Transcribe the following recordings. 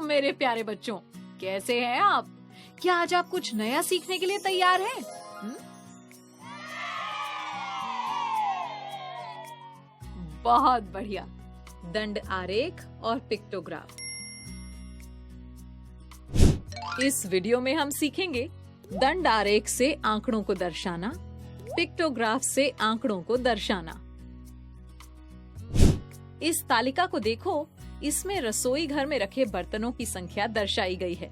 मेरे प्यारे बच्चों, कैसे हैं आप? क्या आज आप कुछ नया सीखने के लिए तैयार हैं? बहुत बढ़िया। दंड आरेख और पिक्टोग्राफ। इस वीडियो में हम सीखेंगे दंड आरेख से आंकड़ों को दर्शाना, पिक्टोग्राफ से आंकड़ों को दर्शाना। इस तालिका को देखो, इसमें रसोई घर में रखे बर्तनों की संख्या दर्शाई गई है।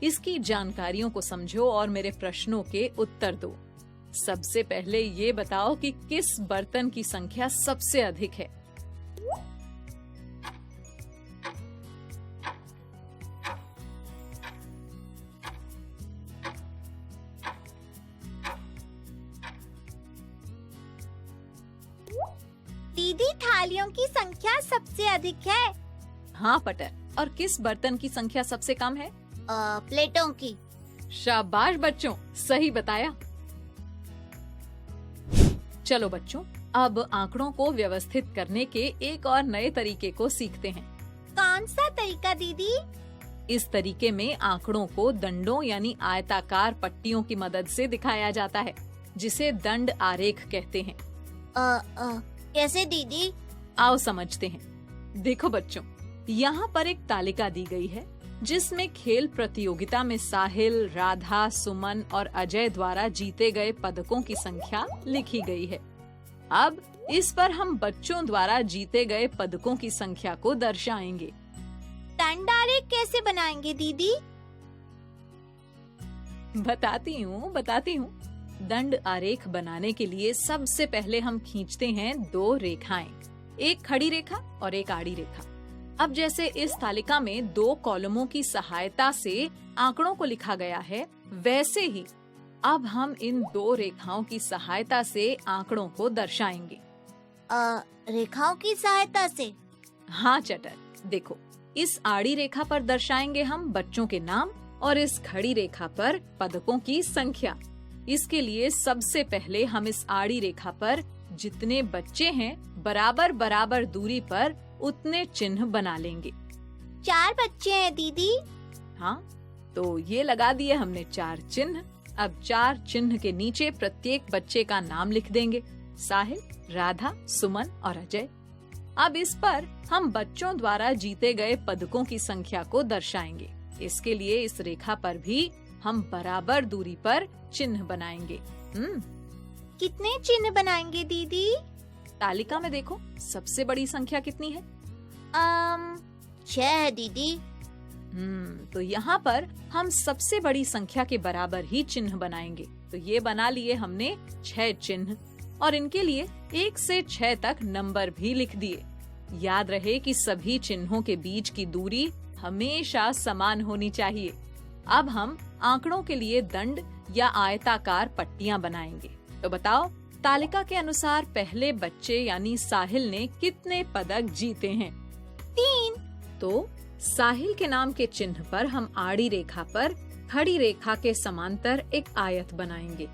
इसकी जानकारियों को समझो और मेरे प्रश्नों के उत्तर दो। सबसे पहले ये बताओ कि किस बर्तन की संख्या सबसे अधिक है। दीदी, थालियों की संख्या सबसे अधिक है। हाँ पटर, और किस बर्तन की संख्या सबसे कम है? प्लेटों की। शाबाश बच्चों, सही बताया। चलो बच्चों, अब आंकड़ों को व्यवस्थित करने के एक और नए तरीके को सीखते हैं। कौन सा तरीका दीदी? इस तरीके में आंकड़ों को दंडों यानी आयताकार पट्टियों की मदद से दिखाया जाता है, जिसे दंड आरेख कहते हैं। कैसे दीदी? आओ समझते हैं। देखो बच्चों, यहाँ पर एक तालिका दी गई है जिसमें खेल प्रतियोगिता में साहिल, राधा, सुमन और अजय द्वारा जीते गए पदकों की संख्या लिखी गई है। अब इस पर हम बच्चों द्वारा जीते गए पदकों की संख्या को दर्शाएंगे। दंड आरेख कैसे बनाएंगे दीदी? बताती हूँ। दंड आरेख बनाने के लिए सबसे पहले हम खींचते हैं दो रेखाएं, एक खड़ी रेखा और एक आड़ी रेखा। अब जैसे इस तालिका में दो कॉलमों की सहायता से आंकड़ों को लिखा गया है, वैसे ही अब हम इन दो रेखाओं की सहायता से आंकड़ों को दर्शाएंगे। रेखाओं की सहायता से? हाँ चटर, देखो, इस आड़ी रेखा पर दर्शाएंगे हम बच्चों के नाम और इस खड़ी रेखा पर पदकों की संख्या। इसके लिए सबसे पहले हम इस आड़ी रेखा पर जितने बच्चे हैं बराबर बराबर दूरी पर उतने चिन्ह बना लेंगे। 4 बच्चे हैं दीदी। हाँ, तो ये लगा दिए हमने 4 चिन्ह। अब 4 चिन्ह के नीचे प्रत्येक बच्चे का नाम लिख देंगे, साहिल, राधा, सुमन और अजय। अब इस पर हम बच्चों द्वारा जीते गए पदकों की संख्या को दर्शाएंगे। इसके लिए इस रेखा पर भी हम बराबर दूरी पर चिन्ह बनाएंगे। कितने चिन्ह बनाएंगे दीदी? तालिका में देखो, सबसे बड़ी संख्या कितनी है? 6 है दीदी। तो यहाँ पर हम सबसे बड़ी संख्या के बराबर ही चिन्ह बनाएंगे। तो ये बना लिए हमने 6 चिन्ह और इनके लिए 1 से 6 तक नंबर भी लिख दिए। याद रहे कि सभी चिन्हों के बीच की दूरी हमेशा समान होनी चाहिए। अब हम आंकड़ों के लिए दंड या आयताकार पट्टियां बनाएंगे। तो बताओ, तालिका के अनुसार पहले बच्चे यानी साहिल ने कितने पदक जीते हैं? 3। तो साहिल के नाम के चिन्ह पर हम आड़ी रेखा पर खड़ी रेखा के समांतर एक आयत बनाएंगे।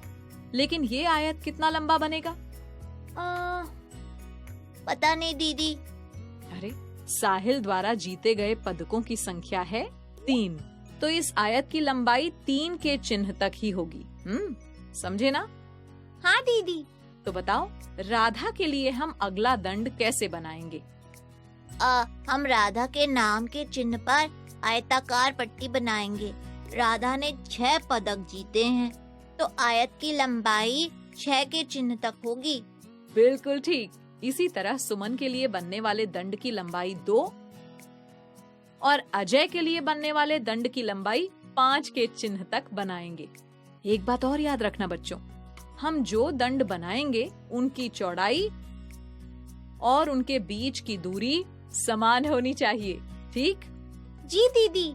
लेकिन ये आयत कितना लंबा बनेगा? पता नहीं दीदी। अरे, साहिल द्वारा जीते गए पदकों की संख्या है 3, तो इस आयत की लंबाई 3 के चिन्ह तक ही होगी। समझे ना? हाँ दीदी। तो बताओ, राधा के लिए हम अगला दंड कैसे बनाएंगे? हम राधा के नाम के चिन्ह पर आयताकार पट्टी बनाएंगे। राधा ने 6 पदक जीते हैं, तो आयत की लंबाई 6 के चिन्ह तक होगी। बिल्कुल ठीक। इसी तरह सुमन के लिए बनने वाले दंड की लंबाई 2 और अजय के लिए बनने वाले दंड की लंबाई 5 के चिन्ह तक बनाएंगे। एक बात और याद रखना बच्चों, हम जो दंड बनाएंगे उनकी चौड़ाई और उनके बीच की दूरी समान होनी चाहिए। ठीक? जी दीदी।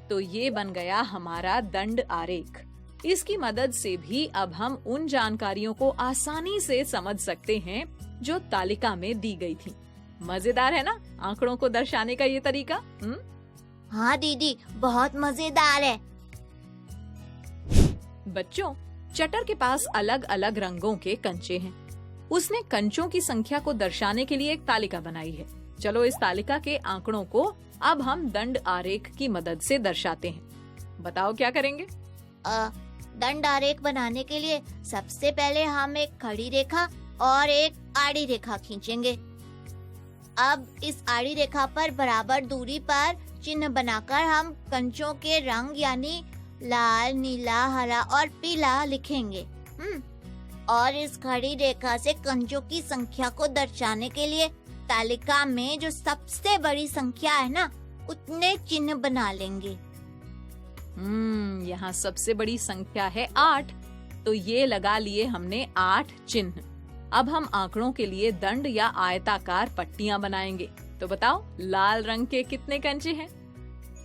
तो ये बन गया हमारा दंड आरेख। इसकी मदद से भी अब हम उन जानकारियों को आसानी से समझ सकते हैं जो तालिका में दी गई थी। मजेदार है ना आंकड़ों को दर्शाने का ये तरीका? हाँ दीदी, बहुत मजेदार है। बच्चों, चटर के पास अलग अलग रंगों के कंचे हैं। उसने कंचों की संख्या को दर्शाने के लिए एक तालिका बनाई है। चलो इस तालिका के आंकड़ों को अब हम दंड आरेख की मदद से दर्शाते हैं। बताओ क्या करेंगे? दंड आरेख बनाने के लिए सबसे पहले हम एक खड़ी रेखा और एक आड़ी रेखा खींचेंगे। अब इस आड़ी रेखा पर बराबर दूरी पर चिन्ह बनाकर हम कंचों के रंग यानी लाल, नीला, हरा और पीला लिखेंगे। और इस खड़ी रेखा से कंचों की संख्या को दर्शाने के लिए तालिका में जो सबसे बड़ी संख्या है ना, उतने चिन्ह बना लेंगे। यहाँ सबसे बड़ी संख्या है 8, तो ये लगा लिए हमने 8 चिन्ह। अब हम आंकड़ों के लिए दंड या आयताकार पट्टियां बनाएंगे। तो बताओ लाल रंग के कितने कंचे हैं?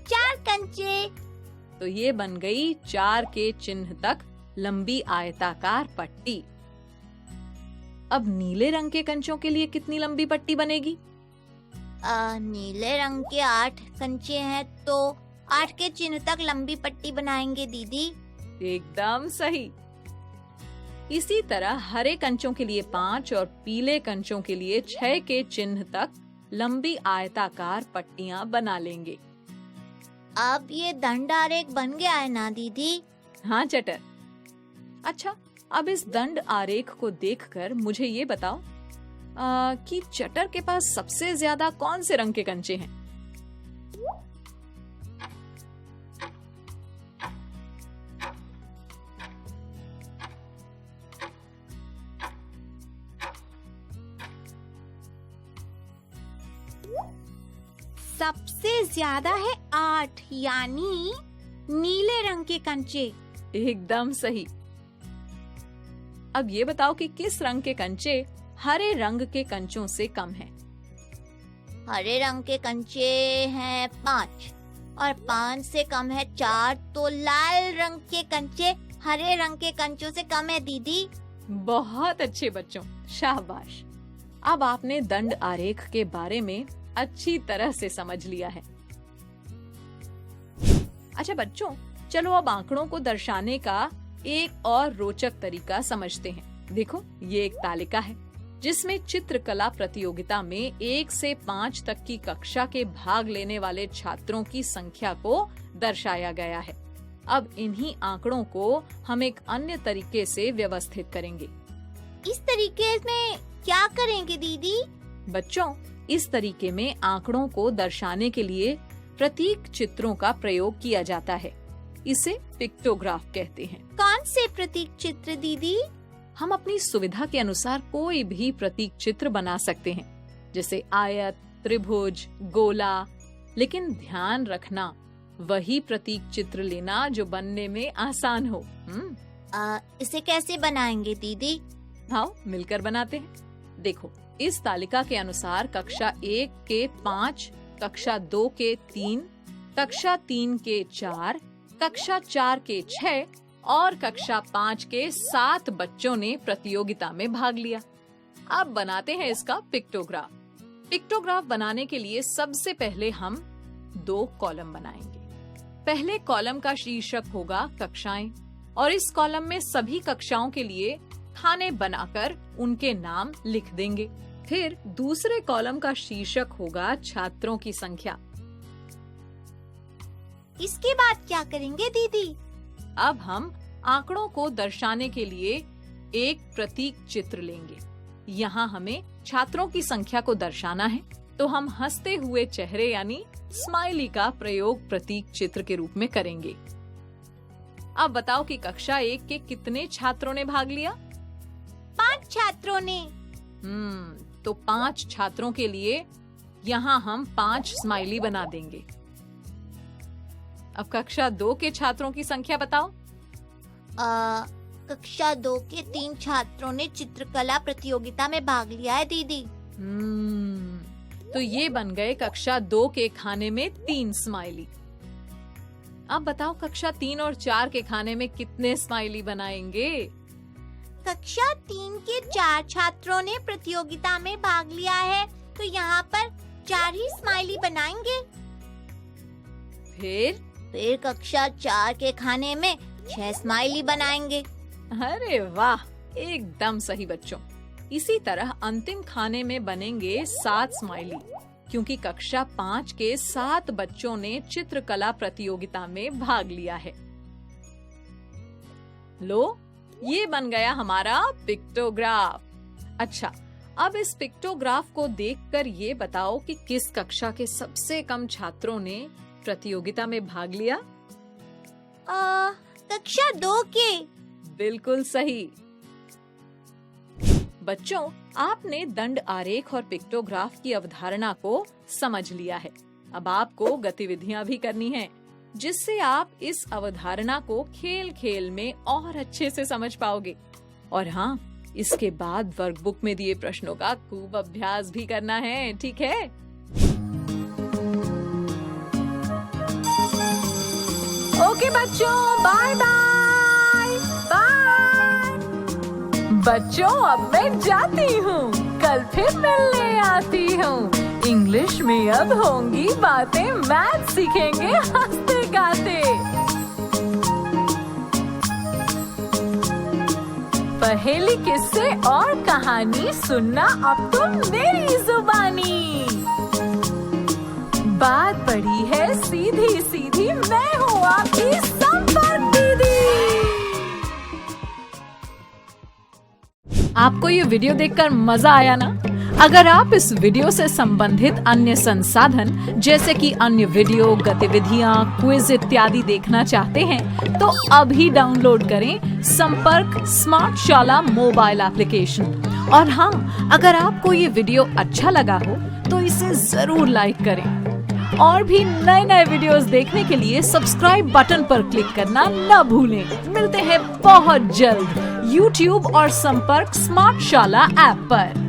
4 कंचे। तो ये बन गई 4 के चिन्ह तक लंबी आयताकार पट्टी। अब नीले रंग के कंचों के लिए कितनी लंबी पट्टी बनेगी? नीले रंग के 8 कंचे हैं, तो 8 के चिन्ह तक लंबी पट्टी बनाएंगे दीदी। एकदम सही। इसी तरह हरे कंचों के लिए 5 और पीले कंचों के लिए 6 के चिन्ह तक लंबी आयताकार पट्टियां बना लेंगे। अब ये दंड आरेख बन गया है ना दीदी? हाँ चटर। अच्छा, अब इस दंड आरेख को देखकर मुझे ये बताओ कि चटर के पास सबसे ज्यादा कौन से रंग के कंचे हैं? सबसे ज्यादा है 8, यानी नीले रंग के कंचे। एकदम सही। अब ये बताओ कि किस रंग के कंचे हरे रंग के कंचों से कम हैं? हरे रंग के कंचे हैं 5 और 5 से कम है 4, तो लाल रंग के कंचे हरे रंग के कंचों से कम है दीदी। बहुत अच्छे बच्चों, शाबाश। अब आपने दंड आरेख के बारे में अच्छी तरह से समझ लिया है। अच्छा बच्चों, चलो अब आंकड़ों को दर्शाने का एक और रोचक तरीका समझते हैं। देखो, ये एक तालिका है जिसमें चित्रकला प्रतियोगिता में 1 से 5 तक की कक्षा के भाग लेने वाले छात्रों की संख्या को दर्शाया गया है। अब इन्हीं आंकड़ों को हम एक अन्य तरीके से व्यवस्थित करेंगे। इस तरीके में क्या करेंगे दीदी? बच्चों, इस तरीके में आंकड़ों को दर्शाने के लिए प्रतीक चित्रों का प्रयोग किया जाता है। इसे पिक्टोग्राफ कहते हैं। कौन से प्रतीक चित्र दीदी? हम अपनी सुविधा के अनुसार कोई भी प्रतीक चित्र बना सकते हैं, जैसे आयत, त्रिभुज, गोला। लेकिन ध्यान रखना, वही प्रतीक चित्र लेना जो बनने में आसान हो। इसे कैसे बनाएंगे दीदी? आओ मिलकर बनाते हैं। देखो, इस तालिका के अनुसार कक्षा 1 के 5, कक्षा 2 के 3, कक्षा 3 के 4, कक्षा 4 के 6 और कक्षा 5 के 7 बच्चों ने प्रतियोगिता में भाग लिया। अब बनाते हैं इसका पिक्टोग्राफ। पिक्टोग्राफ बनाने के लिए सबसे पहले हम 2 कॉलम बनाएंगे। पहले कॉलम का शीर्षक होगा कक्षाएं और इस कॉलम में सभी कक्षाओं के लिए खाने बनाकर उनके नाम लिख देंगे। फिर दूसरे कॉलम का शीर्षक होगा छात्रों की संख्या। इसके बाद क्या करेंगे दीदी? अब हम आंकड़ों को दर्शाने के लिए एक प्रतीक चित्र लेंगे। यहाँ हमें छात्रों की संख्या को दर्शाना है, तो हम हंसते हुए चेहरे यानी स्माइली का प्रयोग प्रतीक चित्र के रूप में करेंगे। अब बताओ कि कक्षा 1 के कितने छात्रों ने भाग लिया? 5 छात्रों ने। तो 5 छात्रों के लिए यहाँ हम 5 स्माइली बना देंगे। अब कक्षा 2 के छात्रों की संख्या बताओ। कक्षा 2 के 3 छात्रों ने चित्रकला प्रतियोगिता में भाग लिया है दीदी। तो ये बन गए कक्षा 2 के खाने में 3 स्माइली। अब बताओ कक्षा 3 और 4 के खाने में कितने स्माइली बनाएंगे? कक्षा 3 के 4 छात्रों ने प्रतियोगिता में भाग लिया है, तो यहाँ पर 4 ही स्माइली बनाएंगे। फिर कक्षा 4 के खाने में 6 स्माइली बनाएंगे। अरे वाह, एकदम सही बच्चों। इसी तरह अंतिम खाने में बनेंगे 7 स्माइली, क्योंकि कक्षा 5 के 7 बच्चों ने चित्रकला प्रतियोगिता में भाग लिया है। लो, ये बन गया हमारा पिक्टोग्राफ। अच्छा, अब इस पिक्टोग्राफ को देखकर ये बताओ कि किस कक्षा के सबसे कम छात्रों ने प्रतियोगिता में भाग लिया? कक्षा 2 के। बिल्कुल सही। बच्चों, आपने दंड आरेख और पिक्टोग्राफ की अवधारणा को समझ लिया है। अब आपको गतिविधियां भी करनी हैं, जिससे आप इस अवधारणा को खेल खेल में और अच्छे से समझ पाओगे। और हाँ, इसके बाद वर्कबुक में दिए प्रश्नों का खूब अभ्यास भी करना है, ठीक है? ओके बच्चों, बाय बाय बाय। बच्चों, अब मैं जाती हूँ, कल फिर मिलने आती हूँ। इंग्लिश में अब होंगी बातें, मैथ सीखेंगे हंसते गाते। पहेली, किस्से और कहानी सुनना अब तुम मेरी जुबानी। बात बड़ी है सीधी सीधी, मैं हूँ आपकी संपर्क दीदी। आपको ये वीडियो देखकर मजा आया ना? अगर आप इस वीडियो से संबंधित अन्य संसाधन जैसे कि अन्य वीडियो, गतिविधियां, क्विज इत्यादि देखना चाहते हैं तो अभी डाउनलोड करें संपर्क स्मार्ट शाला मोबाइल एप्लीकेशन। और हाँ, अगर आपको ये वीडियो अच्छा लगा हो तो इसे जरूर लाइक करें। और भी नए नए वीडियोस देखने के लिए सब्सक्राइब बटन पर क्लिक करना न भूलें। मिलते हैं बहुत जल्द YouTube और संपर्क स्मार्ट शाला ऐप पर।